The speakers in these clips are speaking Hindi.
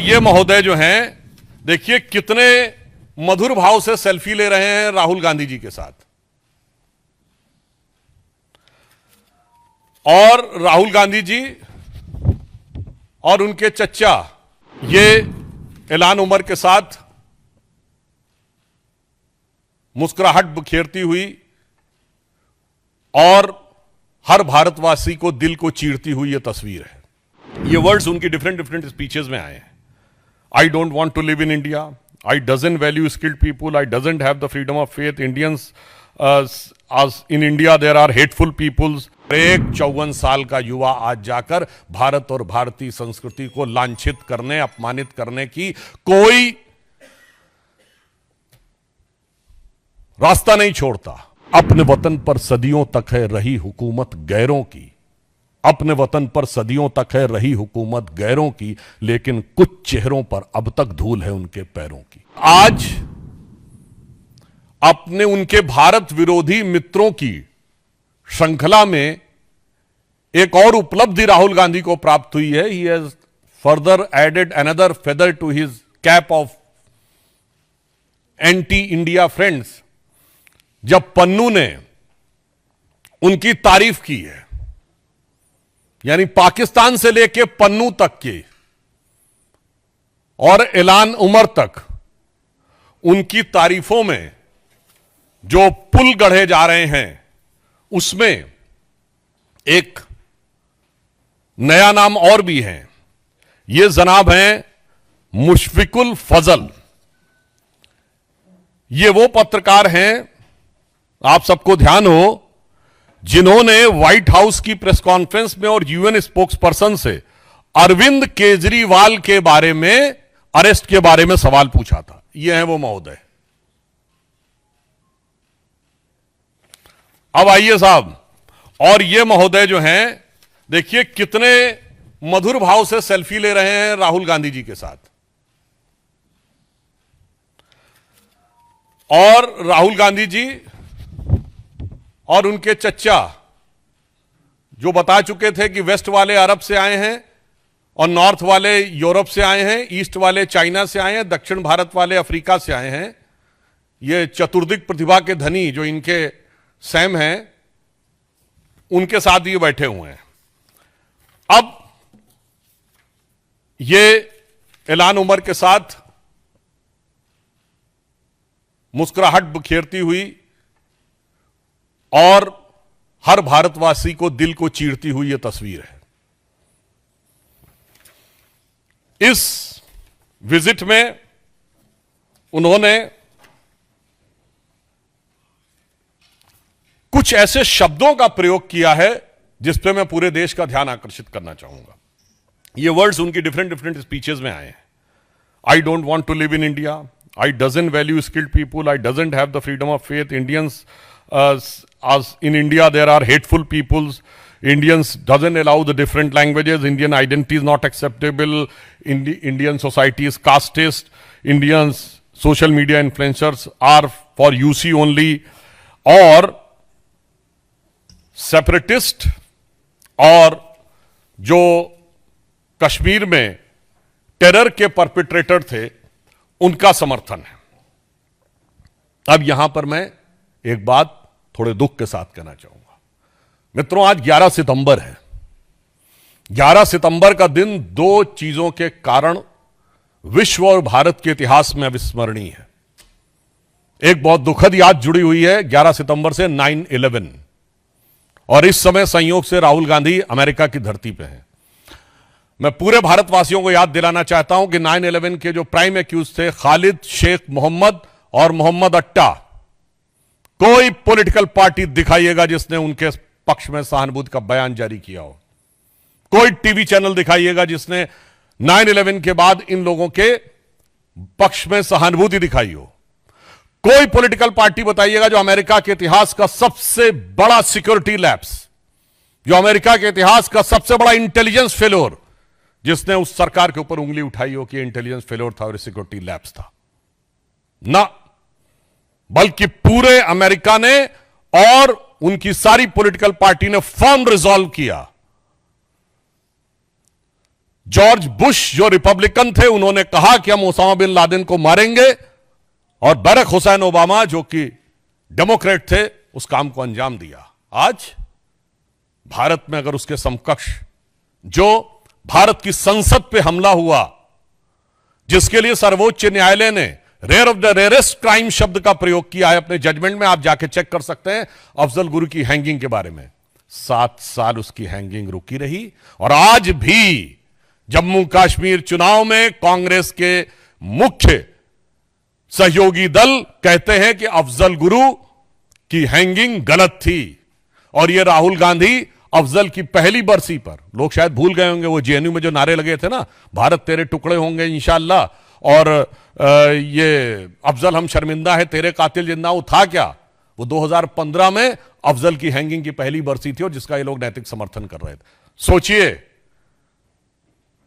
ये महोदय जो हैं, देखिए कितने मधुर भाव से सेल्फी ले रहे हैं राहुल गांधी जी के साथ। और राहुल गांधी जी और उनके चच्चा ये ऐलान उमर के साथ मुस्कुराहट बिखेरती हुई और हर भारतवासी को दिल को चीरती हुई ये तस्वीर है। ये वर्ड्स उनकी डिफरेंट डिफरेंट स्पीचेस में आए हैं। I don't want to live in India, I doesn't value skilled people, I doesn't have the freedom of faith, Indians in India there are hateful peoples. एक 54 साल का युवा आज जाकर भारत और भारतीय संस्कृति को लांछित करने, अपमानित करने की कोई रास्ता नहीं छोड़ता। अपने वतन पर सदियों तक है रही हुकूमत गैरों की, अपने वतन पर सदियों तक है रही हुकूमत गैरों की, लेकिन कुछ चेहरों पर अब तक धूल है उनके पैरों की। आज अपने उनके भारत विरोधी मित्रों की श्रृंखला में एक और उपलब्धि राहुल गांधी को प्राप्त हुई है। He has further added another feather to his cap of anti India friends, जब पन्नू ने उनकी तारीफ की है, यानी पाकिस्तान से लेके पन्नू तक के और ऐलान उमर तक उनकी तारीफों में जो पुल गढ़े जा रहे हैं, उसमें एक नया नाम और भी है। ये जनाब हैं मुशफिकुल फजल। ये वो पत्रकार हैं, आप सबको ध्यान हो, जिन्होंने व्हाइट हाउस की प्रेस कॉन्फ्रेंस में और यूएन स्पोक्स पर्सन से अरविंद केजरीवाल के बारे में, अरेस्ट के बारे में सवाल पूछा था। ये हैं वो महोदय। अब आइए साहब, और ये महोदय जो हैं, देखिए कितने मधुर भाव से सेल्फी ले रहे हैं राहुल गांधी जी के साथ। और राहुल गांधी जी और उनके चच्चा, जो बता चुके थे कि वेस्ट वाले अरब से आए हैं और नॉर्थ वाले यूरोप से आए हैं, ईस्ट वाले चाइना से आए हैं, दक्षिण भारत वाले अफ्रीका से आए हैं, ये चतुर्दिक प्रतिभा के धनी जो इनके सैम हैं, उनके साथ ये बैठे हुए हैं। अब ये ऐलान उमर के साथ मुस्कुराहट बिखेरती हुई और हर भारतवासी को दिल को चीरती हुई यह तस्वीर है। इस विजिट में उन्होंने कुछ ऐसे शब्दों का प्रयोग किया है जिस पे मैं पूरे देश का ध्यान आकर्षित करना चाहूंगा। ये वर्ड्स उनकी डिफरेंट डिफरेंट स्पीचेस में आए हैं। I don't want to live in India, I doesn't value skilled people, I doesn't have the freedom of faith, Indians in India there are hateful peoples, Indians doesn't allow the different languages, Indian identity is not acceptable, Indian society is casteist, Indians social media influencers are for UC only, और सेपरेटिस्ट और जो कश्मीर में टेरर के परपिट्रेटर थे उनका समर्थन है। अब यहां पर मैं एक बात थोड़े दुख के साथ कहना चाहूंगा। मित्रों, आज 11 सितंबर है। 11 सितंबर का दिन दो चीजों के कारण विश्व और भारत के इतिहास में अविस्मरणीय है। एक बहुत दुखद याद जुड़ी हुई है 11 सितंबर से 9/11, और इस समय संयोग से राहुल गांधी अमेरिका की धरती पे हैं। मैं पूरे भारतवासियों को याद दिलाना चाहता हूं कि 9/11 के जो प्राइम एक्यूज थे खालिद शेख मोहम्मद और मोहम्मद अट्टा, कोई पॉलिटिकल पार्टी दिखाइएगा जिसने उनके पक्ष में सहानुभूति का बयान जारी किया हो, कोई टीवी चैनल दिखाइएगा जिसने 9/11 के बाद इन लोगों के पक्ष में सहानुभूति दिखाई हो, कोई पॉलिटिकल पार्टी बताइएगा जो अमेरिका के इतिहास का सबसे बड़ा सिक्योरिटी लैप्स, जो अमेरिका के इतिहास का सबसे बड़ा इंटेलिजेंस फेलोर, जिसने उस सरकार के ऊपर उंगली उठाई हो कि इंटेलिजेंस फेलोर था और सिक्योरिटी लैप्स था ना, बल्कि पूरे अमेरिका ने और उनकी सारी पॉलिटिकल पार्टी ने फर्म रिजॉल्व किया जॉर्ज बुश जो रिपब्लिकन थे, उन्होंने कहा कि हम ओसामा बिन लादेन को मारेंगे, और बराक हुसैन ओबामा जो कि डेमोक्रेट थे, उस काम को अंजाम दिया। आज भारत में अगर उसके समकक्ष जो भारत की संसद पे हमला हुआ, जिसके लिए सर्वोच्च न्यायालय ने rare of the rarest crime शब्द का प्रयोग किया है अपने जजमेंट में, आप जाके चेक कर सकते हैं अफजल गुरु की हैंगिंग के बारे में, 7 साल उसकी हैंगिंग रुकी रही। और आज भी जम्मू कश्मीर चुनाव में कांग्रेस के मुख्य सहयोगी दल कहते हैं कि अफजल गुरु की हैंगिंग गलत थी। और यह राहुल गांधी अफजल की पहली बरसी पर, लोग शायद भूल गए होंगे वो जेएनयू में जो नारे लगे थे ना, भारत तेरे टुकड़े होंगे इंशाअल्लाह, और ये अफजल हम शर्मिंदा है तेरे कातिल जिंदा, वो था क्या? वो 2015 में अफजल की हैंगिंग की पहली बरसी थी और जिसका ये लोग नैतिक समर्थन कर रहे थे। सोचिए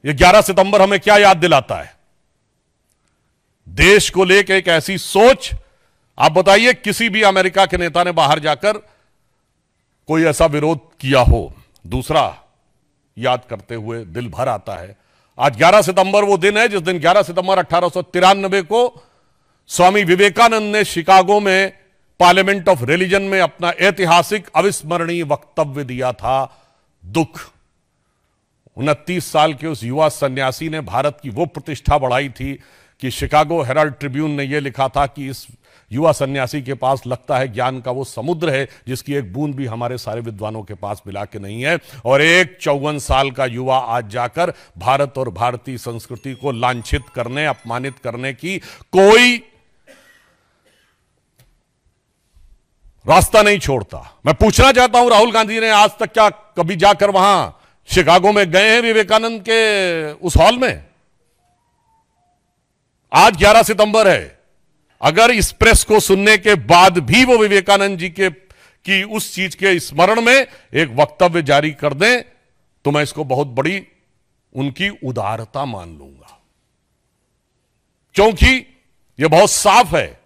ये 11 सितंबर हमें क्या याद दिलाता है? देश को लेकर एक ऐसी सोच। आप बताइए किसी भी अमेरिका के नेता ने बाहर जाकर कोई ऐसा विरोध किया हो? दूसरा, याद करते हुए दिल भर आता है, आज 11 सितंबर वो दिन है जिस दिन 11 सितंबर 1893 को स्वामी विवेकानंद ने शिकागो में पार्लियामेंट ऑफ रिलीजन में अपना ऐतिहासिक अविस्मरणीय वक्तव्य दिया था। दुख, 29 साल के उस युवा सन्यासी ने भारत की वो प्रतिष्ठा बढ़ाई थी कि शिकागो हेराल्ड ट्रिब्यून ने यह लिखा था कि इस युवा सन्यासी के पास लगता है ज्ञान का वो समुद्र है जिसकी एक बूंद भी हमारे सारे विद्वानों के पास मिला के नहीं है। और एक 54 साल का युवा आज जाकर भारत और भारतीय संस्कृति को लांछित करने, अपमानित करने की कोई रास्ता नहीं छोड़ता। मैं पूछना चाहता हूं, राहुल गांधी ने आज तक क्या कभी जाकर वहां शिकागो में गए हैं विवेकानंद के उस हॉल में? आज 11 सितंबर है, अगर इस प्रेस को सुनने के बाद भी वो विवेकानंद जी की उस चीज के स्मरण में एक वक्तव्य जारी कर दें तो मैं इसको बहुत बड़ी उनकी उदारता मान लूंगा, क्योंकि यह बहुत साफ है।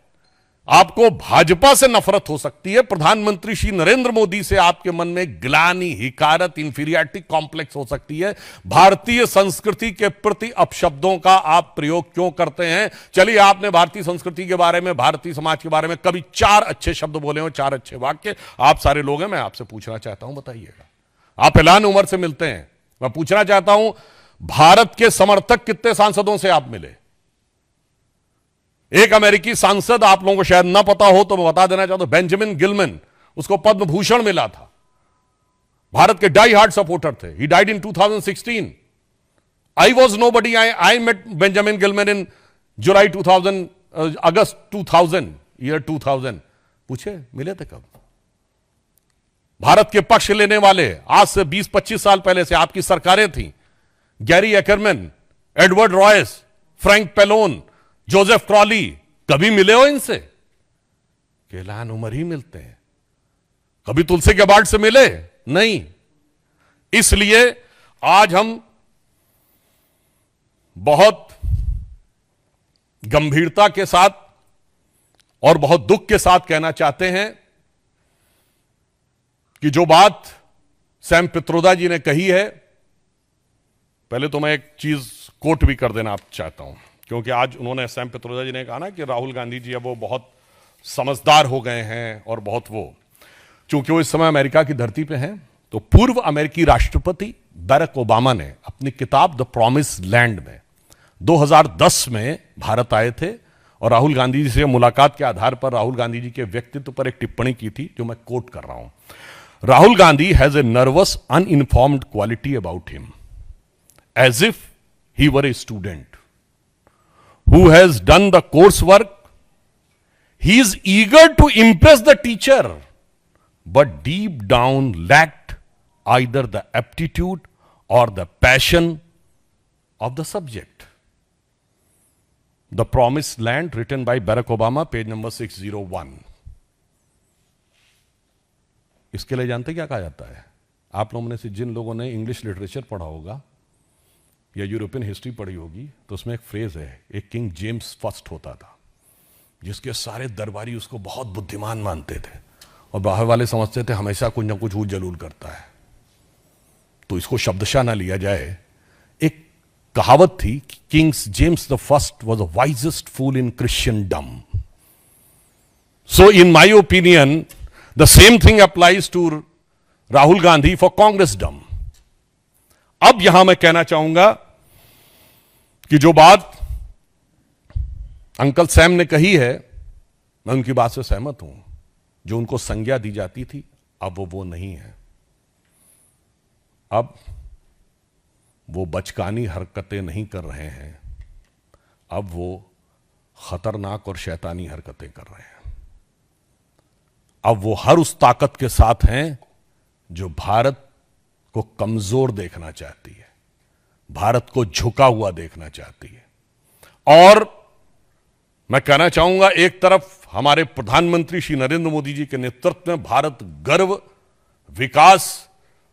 आपको भाजपा से नफरत हो सकती है, प्रधानमंत्री श्री नरेंद्र मोदी से आपके मन में ग्लानि, हिकारत, इंफीरियरिटी कॉम्प्लेक्स हो सकती है। भारतीय संस्कृति के प्रति अपशब्दों का आप प्रयोग क्यों करते हैं? चलिए, आपने भारतीय संस्कृति के बारे में, भारतीय समाज के बारे में कभी 4 अच्छे शब्द बोले हो, 4 अच्छे वाक्य? आप सारे लोग हैं, मैं आपसे पूछना चाहता हूं, बताइएगा। आप ऐलान उमर से मिलते हैं, मैं पूछना चाहता हूं भारत के समर्थक कितने सांसदों से आप मिले? एक अमेरिकी सांसद, आप लोगों को शायद ना पता हो तो मैं बता देना चाहता हूं, बेंजामिन गिलमैन, उसको पद्म भूषण मिला था। भारत के डाई हार्ड सपोर्टर थे। He died in 2016। I was nobody, I met Benjamin Gilman in July 2000, August 2000, year 2000। पूछे मिले थे कब? भारत के पक्ष लेने वाले आज से 20-25 साल पहले से आपकी सरकारें थी। Gary Ackerman, Edward Royce, Frank Pallone, Joseph Crowley, कभी मिले हो इनसे? ऐलान उमर ही मिलते हैं। कभी तुलसी गबार्ड से मिले? नहीं। इसलिए आज हम बहुत गंभीरता के साथ और बहुत दुख के साथ कहना चाहते हैं कि जो बात सैम पित्रोदा जी ने कही है, पहले तो मैं एक चीज कोट भी कर देना चाहता हूं, क्योंकि आज उन्होंने, सैम पित्रोदा जी ने कहा ना कि राहुल गांधी जी अब वो बहुत समझदार हो गए हैं और बहुत वो, चूंकि वो इस समय अमेरिका की धरती पे हैं, तो पूर्व अमेरिकी राष्ट्रपति बराक ओबामा ने अपनी किताब द प्रॉमिस लैंड में 2010 में भारत आए थे और राहुल गांधी जी से मुलाकात के आधार पर राहुल गांधी जी के व्यक्तित्व पर एक टिप्पणी की थी, जो मैं कोट कर रहा हूं। Rahul Gandhi has a nervous uninformed quality about him, as if he were a student who has done the coursework. He is eager to impress the teacher, but deep down lacked either the aptitude or the passion of the subject. The Promised Land, written by Barack Obama, page number 601. इसके लिए जानते क्या कहा जाता है? आप लोगों में से जिन लोगों ने इंग्लिश लिटरेचर पढ़ा होगा या यूरोपियन हिस्ट्री पढ़ी होगी, तो उसमें एक फ्रेज है, एक किंग जेम्स फर्स्ट होता था जिसके सारे दरबारी उसको बहुत बुद्धिमान मानते थे और बाहर वाले समझते थे हमेशा कुछ ना कुछ जलूल करता है। तो इसको शब्दशः ना लिया जाए, एक कहावत थी, Kings James the first was the wisest fool in Christendom. So in my opinion the same thing applies to Rahul Gandhi for Congressdom. अब यहां मैं कहना चाहूंगा कि जो बात अंकल सैम ने कही है, मैं उनकी बात से सहमत हूं. जो उनको संज्ञा दी जाती थी, अब वो नहीं है. अब वो बचकानी हरकतें नहीं कर रहे हैं, अब वो खतरनाक और शैतानी हरकतें कर रहे हैं. अब वो हर उस ताकत के साथ हैं जो भारत को कमजोर देखना चाहती है, भारत को झुका हुआ देखना चाहती है. और मैं कहना चाहूंगा, एक तरफ हमारे प्रधानमंत्री श्री नरेंद्र मोदी जी के नेतृत्व में भारत गर्व, विकास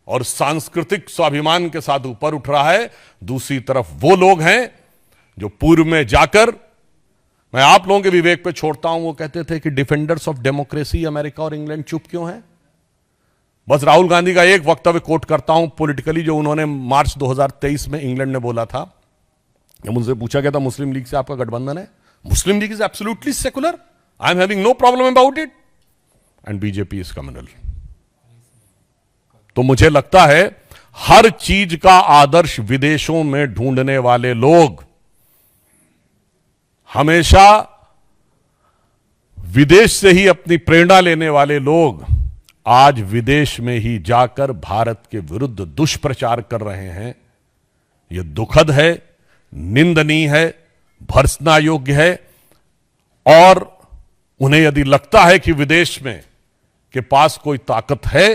और सांस्कृतिक स्वाभिमान के साथ ऊपर उठ रहा है. दूसरी तरफ वो लोग हैं जो पूर्व में जाकर, मैं आप लोगों के विवेक पे छोड़ता हूं, वो कहते थे कि डिफेंडर्स ऑफ डेमोक्रेसी अमेरिका और इंग्लैंड चुप क्यों है. बस राहुल गांधी का एक वक्तव्य कोट करता हूं पॉलिटिकली, जो उन्होंने मार्च 2023 में इंग्लैंड में बोला था. जब उनसे पूछा गया था मुस्लिम लीग से आपका गठबंधन है, Muslim League is absolutely secular, I am having no problem about it, and BJP is communal. तो मुझे लगता है हर चीज का आदर्श विदेशों में ढूंढने वाले लोग, हमेशा विदेश से ही अपनी प्रेरणा लेने वाले लोग, आज विदेश में ही जाकर भारत के विरुद्ध दुष्प्रचार कर रहे हैं. यह दुखद है, निंदनीय है, भर्त्सना योग्य है. और उन्हें यदि लगता है कि विदेश में के पास कोई ताकत है,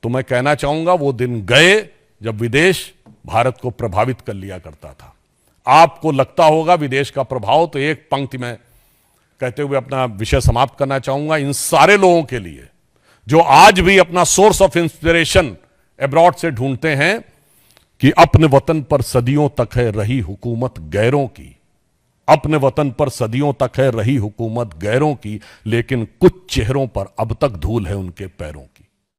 तो मैं कहना चाहूंगा वो दिन गए जब विदेश भारत को प्रभावित कर लिया करता था. आपको लगता होगा विदेश का प्रभाव, तो एक पंक्ति में कहते हुए अपना विषय समाप्त करना चाहूंगा. इन सारे लोगों के लिए जो आज भी अपना सोर्स ऑफ इंस्पिरेशन अब्रॉड से ढूंढते हैं कि अपने वतन पर सदियों तक है रही हुकूमत गैरों की, अपने वतन पर सदियों तक है रही हुकूमत गैरों की, लेकिन कुछ चेहरों पर अब तक धूल है उनके पैरों की.